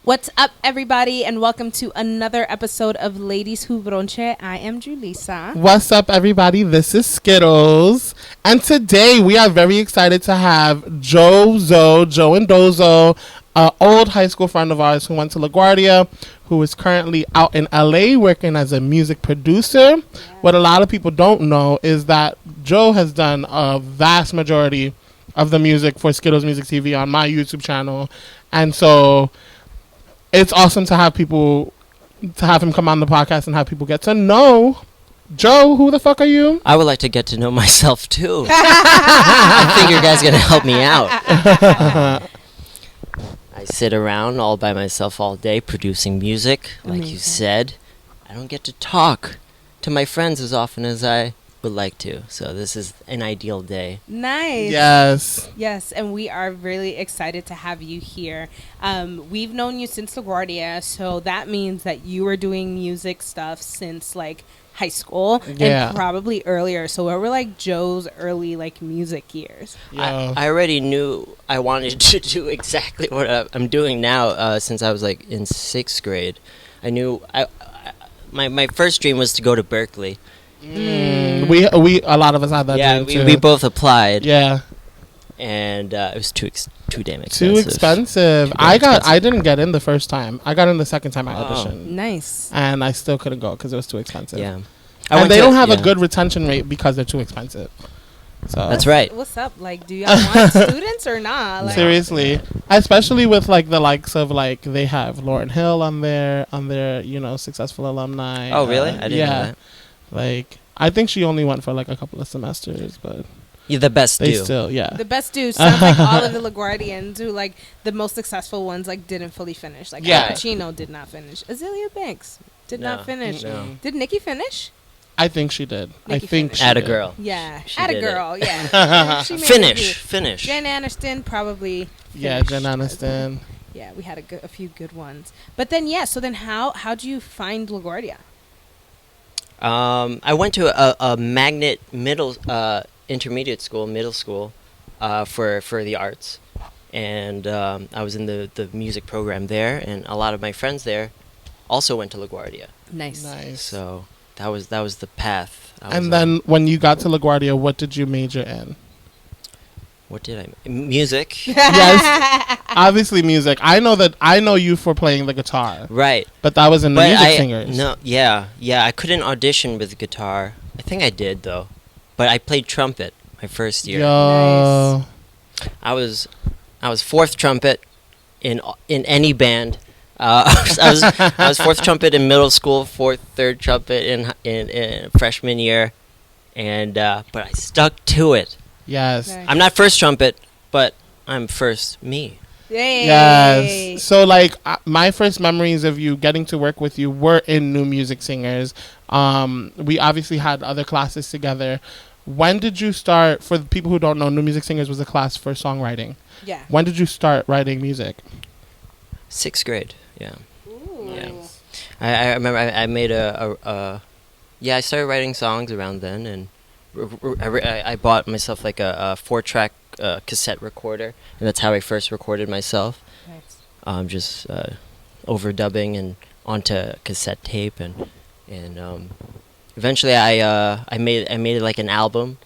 What's up, everybody, and welcome to another episode of Ladies Who Brunch. I am Julissa. What's up, everybody? This is Skittles, and today we are very excited to have Joe Endozo, an old high school friend of ours who went to LaGuardia, who is currently out in LA working as a music producer. Yeah. What a lot of people don't know is that Joe has done a vast majority of the music for Skittles Music TV on my YouTube channel, and so it's awesome to have him come on the podcast and have people get to know Joe. Who the fuck are you? I would like to get to know myself too. I think you guys are gonna help me out. I sit around all by myself all day producing music. Like you said, I don't get to talk to my friends as often as I would like to. So this is an ideal day. Nice. Yes, and we are really excited to have you here. We've known you since LaGuardia, so that means that you were doing music stuff since like high school and probably earlier. So what were like Joe's early like music years? I already knew I wanted to do exactly what I'm doing now since I was like in 6th grade. I knew my first dream was to go to Berkeley. We a lot of us had that dream too. We both applied. Yeah. And it was too damn expensive. Too expensive. I didn't get in the first time. I got in the second time I auditioned. Nice. And I still couldn't go because it was too expensive. Yeah. And they don't have a good retention rate because they're too expensive. So that's right. What's up? Like, do y'all want students or not? Like, seriously, especially with like the likes of like they have Lauryn Hill on their successful alumni. Oh really? I didn't know that. Like, I think she only went for like a couple of semesters, but the best do. The best do sounds like all of the LaGuardians who like the most successful ones like didn't fully finish. Like Al Pacino did not finish. Azalea Banks did not finish. No. Did Nikki finish? I think she did. Nikki I think finished. she Atta did. girl. Yeah, she atta did girl. it. Yeah. Finish. Jen Aniston probably. Yeah, Jen Aniston. Yeah, we had a few good ones. But then how'd you find LaGuardia? I went to a magnet middle school for the arts, and I was in the music program there, and a lot of my friends there also went to LaGuardia. Nice. So that was the path. And then when you got to LaGuardia, what did you major in? What did music? Yes, obviously music. I know you for playing the guitar. Right. But that was in the music singers. No, yeah. I couldn't audition with guitar. I think I did though. But I played trumpet my first year. Yo. Nice. I was 4th trumpet in any band. I was 4th trumpet in middle school, 3rd trumpet in freshman year, and but I stuck to it. Yes. Nice. I'm not 1st trumpet, but I'm first me. Yay. Yes. So like my first memories of you getting to work with you were in New Music Singers. We obviously had other classes together. When did you start? For the people who don't know, New Music Singers was a class for songwriting. Yeah. When did you start writing music? 6th grade. Yeah. Ooh. Yeah. I remember I made I started writing songs around then, and I bought myself like a 4-track cassette recorder, and that's how I first recorded myself. Nice. Just overdubbing and onto cassette tape, and eventually I made it like an album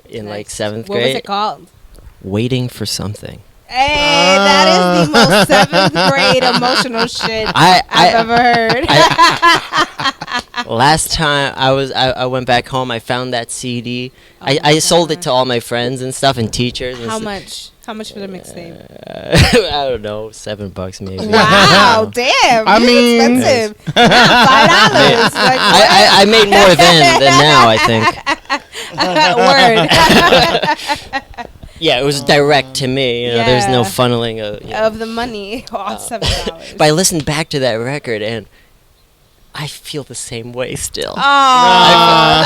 in like 7th grade. What was it called? Waiting for Something. Hey, that is the most 7th grade emotional shit I've ever heard. Last time I went back home, I found that CD. I sold it to all my friends and stuff and teachers. And How much? How much for the mixtape? I don't know, $7 maybe. Wow, damn! I mean, expensive. $5. Like, I made more then than now, I think. Word. Yeah, it was direct to me. There's no funneling of the money. Oh, $7. But I listened back to that record and I feel the same way still. Oh, I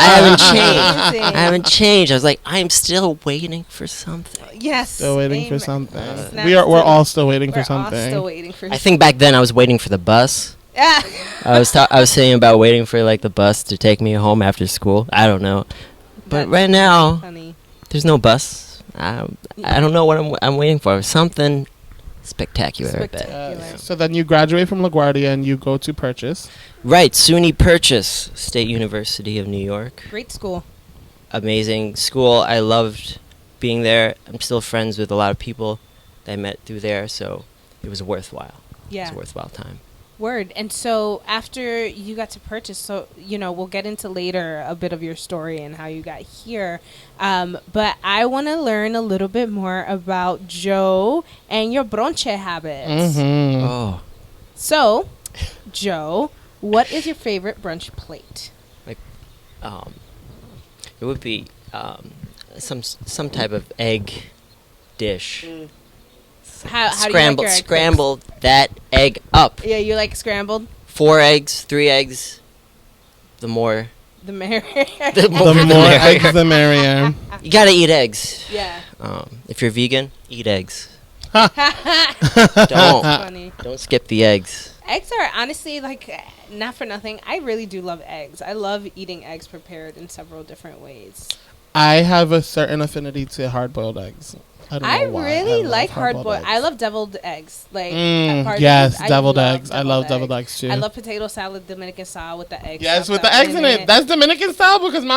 haven't changed. I was like, I'm still waiting for something. Yes, still waiting for something. We're all still waiting for something. Still waiting for. I think back then I was waiting for the bus. Yeah. I was saying about waiting for like the bus to take me home after school. I don't know, but right now there's no bus. I don't know what I'm waiting for. Something spectacular. I bet. So then you graduate from LaGuardia and you go to Purchase. Right, SUNY Purchase, State University of New York. Great school. Amazing school. I loved being there. I'm still friends with a lot of people that I met through there, so it was worthwhile. Yeah. It was a worthwhile time. Word. And so after you got to Purchase, so, we'll get into later a bit of your story and how you got here. But I want to learn a little bit more about Joe and your brunch habits. Mm-hmm. Oh. So, Joe, what is your favorite brunch plate? It would be some type of egg dish. How do you like your egg Scramble that egg up. Yeah, you like scrambled? 4 eggs, 3 eggs. The more. The merrier. The more eggs, the merrier. You gotta eat eggs. Yeah. If you're vegan, eat eggs. Funny. Don't skip the eggs. Eggs are honestly, not for nothing, I really do love eggs. I love eating eggs prepared in several different ways. I have a certain affinity to hard-boiled eggs. I really like hard-boiled. I love deviled eggs. Yes, deviled eggs. I love deviled eggs too. I love potato salad, Dominican style with the eggs. Yes, with the eggs in it. That's Dominican style because we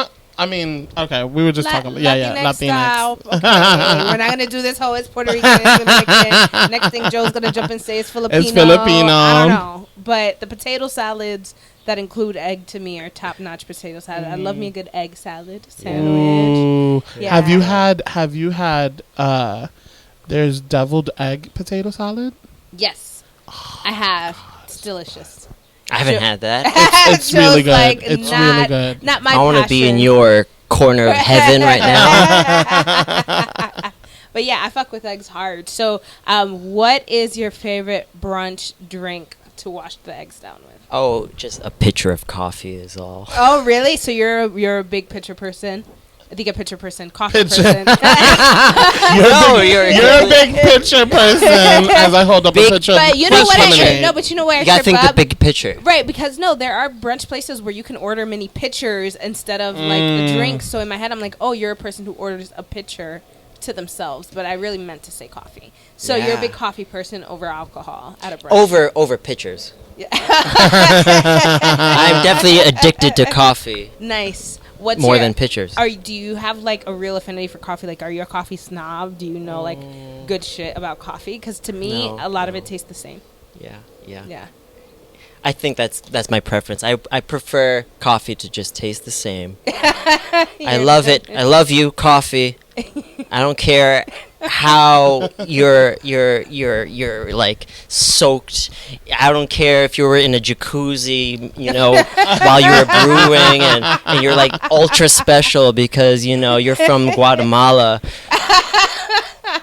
were just talking about Latinx style. Okay, we're not gonna do this whole it's Puerto Rican, it's Dominican. Next thing Joe's gonna jump and say it's Filipino. It's Filipino. I don't know, but the potato salads that include egg to me are top-notch potato salad. I love me a good egg salad sandwich. Yeah. Have you had there's deviled egg potato salad? Yes. I have. It's delicious. I haven't had that. It's really good. It's really good. Not my I want to be in your corner of heaven right now. But yeah, I fuck with eggs hard. So, what is your favorite brunch drink to wash the eggs down with? Oh, just a pitcher of coffee is all. Oh, really? So you're a big pitcher person? I think a pitcher person, coffee person. You're a big pitcher person. As I hold up a pitcher. But you know what I should? No, but you know where I should. You gotta think the big pitcher, right? Because there are brunch places where you can order mini pitchers instead of the drinks. So in my head, I'm like, oh, you're a person who orders a pitcher to themselves, but I really meant to say coffee. So you're a big coffee person over alcohol at a brunch. Over pitchers. Yeah. I'm definitely addicted to coffee. Nice. More than pitchers. Do you have a real affinity for coffee? Are you a coffee snob? Do you know good shit about coffee? Because to me, a lot of it tastes the same. Yeah. I think that's my preference. I prefer coffee to just taste the same. I love it. I love you, coffee. I don't care how you're soaked. I don't care if you were in a jacuzzi, while you were brewing and you're ultra special because you're from Guatemala.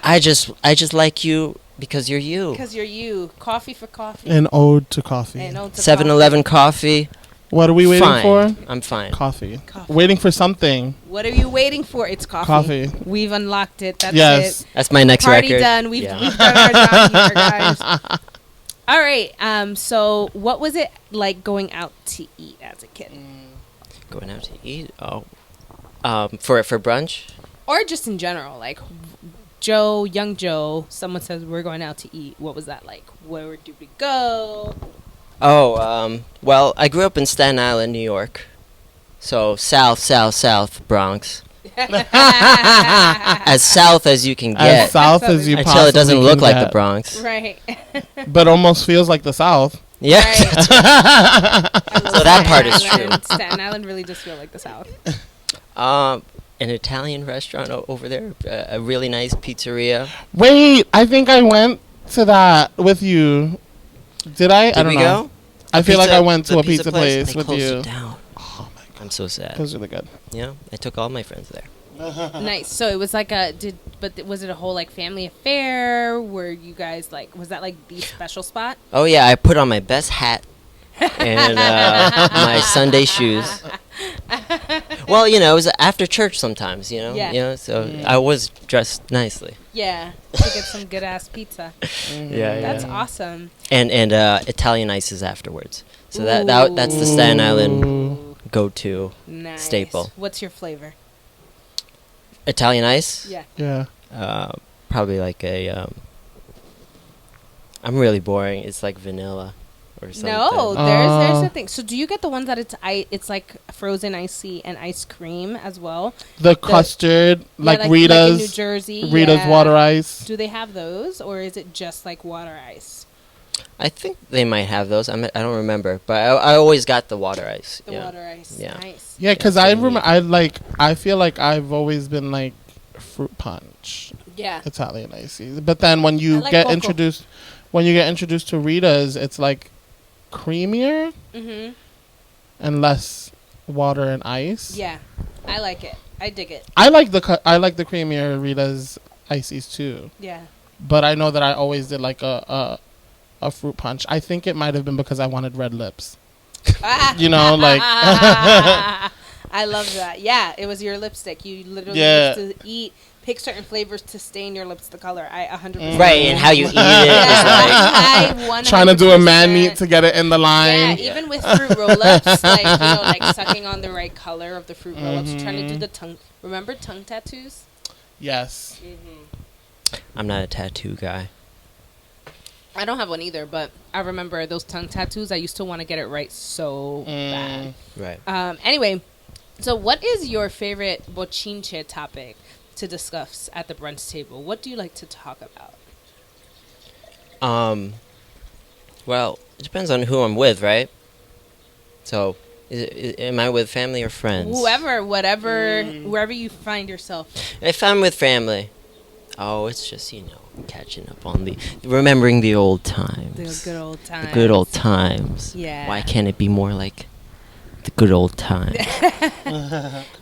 I just like you because you're you. Because you're you. Coffee for coffee. An ode to coffee. 7-Eleven coffee. What are we waiting for? I'm fine. Coffee. Waiting for something. What are you waiting for? It's coffee. We've unlocked it. That's it. That's my next Party record. Done. We've done our job here, guys. All right. So what was it like going out to eat as a kid? Going out to eat? Oh. For brunch? Or just in general, young Joe, someone says we're going out to eat. What was that like? Where did we go? Oh, well, I grew up in Staten Island, New York. So south Bronx. As south as you can get. As south as you possibly until it doesn't look like get. the Bronx. Right. But almost feels like the South. Yeah. Right. So that part is true. Staten Island really does feel like the South. An Italian restaurant over there, a really nice pizzeria. Wait, I think I went to that with you. Did I? I don't know. Go? I feel like I went to a pizza place with you. It down. Oh my god, I'm so sad. It was really good. Yeah, I took all my friends there. Nice. So it was was it a whole family affair? Were you guys was that the special spot? Oh yeah, I put on my best hat and my Sunday shoes. Well, it was after church sometimes, Yeah. So I was dressed nicely. Yeah, to get some good ass pizza. Yeah. That's awesome. And Italian ices afterwards. So that's the Staten Island go-to staple. What's your flavor? Italian ice? Yeah. Yeah. Probably a I'm really boring. It's like vanilla or something. No, there's a thing. So do you get the ones that it's like frozen icy and ice cream as well? The custard, like Rita's, like in New Jersey, Rita's water ice. Do they have those, or is it just like water ice? I think they might have those. I don't remember, but I always got the water ice. The water ice, nice. Yeah, because I remember. I feel like I've always been like fruit punch. Yeah, Italian icy. But then when you like get cocoa. introduced to Rita's, it's like creamier and less water and ice. Yeah, I like it. I dig it. I like the creamier Rita's ices too. Yeah, but I know that I always did like a fruit punch. I think it might have been because I wanted red lips. You know, like I love that. Yeah, it was your lipstick. You literally used to pick certain flavors to stain your lips the color. I 100%. Right, and how you eat it. I 100%. Trying to do a man meat to get it in the line. Yeah, even with fruit roll-ups, like, like sucking on the right color of the fruit roll-ups. Trying to do the tongue. Remember tongue tattoos? Yes. I'm not a tattoo guy. I don't have one either, but I remember those tongue tattoos. I used to want to get it right so bad. Right. Anyway, so what is your favorite bochinche topic to discuss at the brunch table? What do you like to talk about? Well, it depends on who I'm with, right? So, am I with family or friends? Wherever you find yourself. If I'm with family, it's just, catching up on remembering the old times. The good old times. The good old times. Yeah. Why can't it be more like the good old times?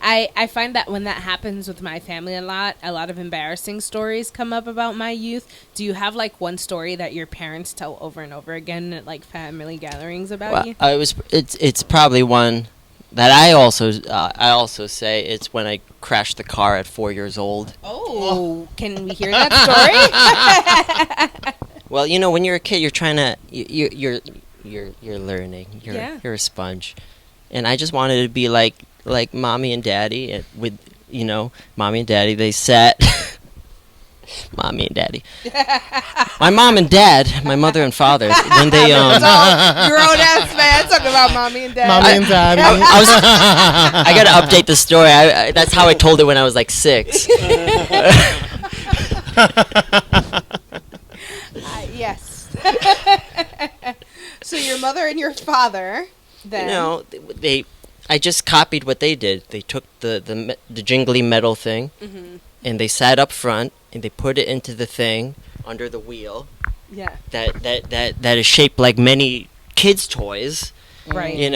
I find that when that happens with my family a lot of embarrassing stories come up about my youth. Do you have like one story that your parents tell over and over again at like family gatherings about you? It's probably one that I also say. It's when I crashed the car at 4 years old. Oh, can we hear that story? Well, when you're a kid, you're trying to you're learning. You're a sponge. And I just wanted to be like mommy and daddy, and with mommy and daddy, they sat. Mommy and daddy. My mom and dad, my mother and father, when they grown ass man talking about mommy and daddy. Mommy and daddy. I gotta update the story. That's how I told it when I was like 6. Yes. So your mother and your father. Then I just copied what they did. They took the jingly metal thing, and they sat up front, and they put it into the thing under the wheel. Yeah. That is shaped like many kids' toys. Right.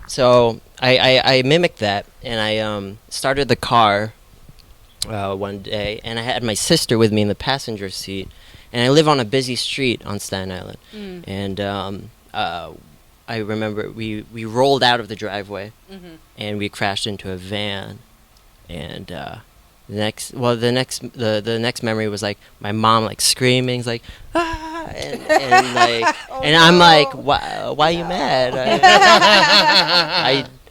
So I mimicked that, and I started the car one day, and I had my sister with me in the passenger seat, and I live on a busy street on Staten Island, and I remember we rolled out of the driveway, and we crashed into a van, and the next memory was like my mom like screaming, like and like and I'm like, why are you mad?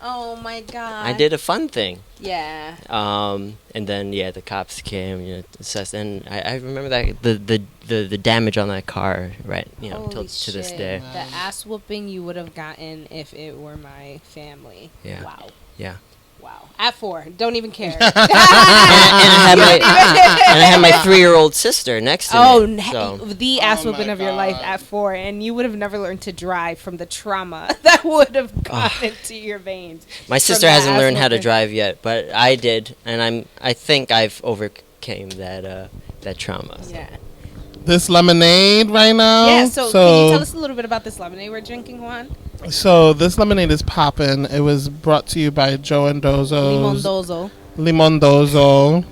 Oh my god! I did a fun thing. Yeah. And then the cops came, assessed, and I remember that the damage on that car, right? Till to this day. The ass whooping you would have gotten if it were my family. Yeah. Wow. Yeah. Wow. At 4, don't even care. and I had my 3-year-old sister next to me. The ass whooping of your life at 4, and you would have never learned to drive from the trauma that would have gone into your veins. My sister hasn't learned how to drive yet, but I did, and I think I've overcame that trauma. Yeah. This lemonade right now. Yeah. So can you tell us a little bit about this lemonade we're drinking, Juan? So this lemonade is poppin'. It was brought to you by Joe Endozo. Limondozo.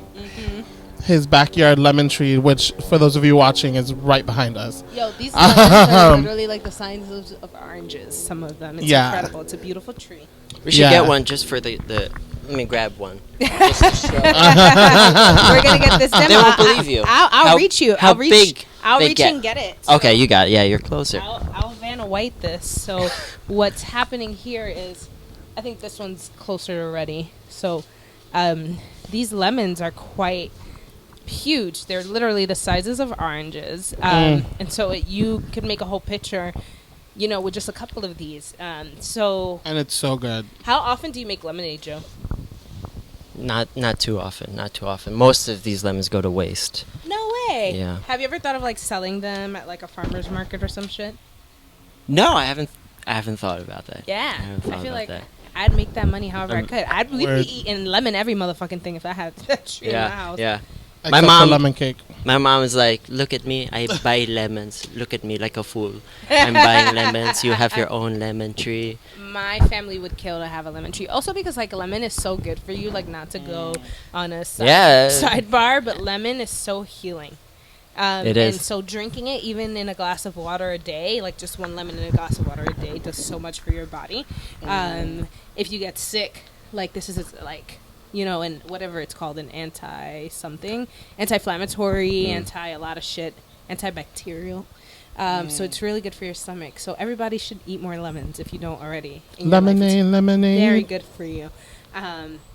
His backyard lemon tree, which for those of you watching is right behind us. Yo, these lemons are literally like the size of oranges. Some of them. It's incredible. It's a beautiful tree. We should get one just for the. Let me grab one. Just to show. We're gonna get this demo. They won't believe you. I'll reach you. How big? I'll reach and get it. So okay, you got it. Yeah, you're closer. I'll Vanna White this. So what's happening here is, I think this one's closer already. So these lemons are quite huge. They're literally the sizes of oranges. And so you could make a whole pitcher, with just a couple of these. And it's so good. How often do you make lemonade, Joe? Not too often. Not too often. Most of these lemons go to waste. No way. Yeah. Have you ever thought of like selling them at like a farmer's market or some shit? No, I haven't thought about that. Yeah. I feel like I'd make that money however I could. We'd be eating lemon every motherfucking thing if I had that tree in my house. Yeah. Except my lemon cake. My mom is like, look at me, I buy lemons. Look at me like a fool. I'm buying lemons. You have your own lemon tree. My family would kill to have a lemon tree. Also because like lemon is so good for you, like not to go on a sidebar, but lemon is so healing. It is. And so drinking it even in a glass of water a day, like just one lemon in a glass of water a day does so much for your body. If you get sick, like this is like... and whatever it's called, an anti-inflammatory, a lot of shit, antibacterial. So it's really good for your stomach. So everybody should eat more lemons if you don't already. Lemonade. Very good for you.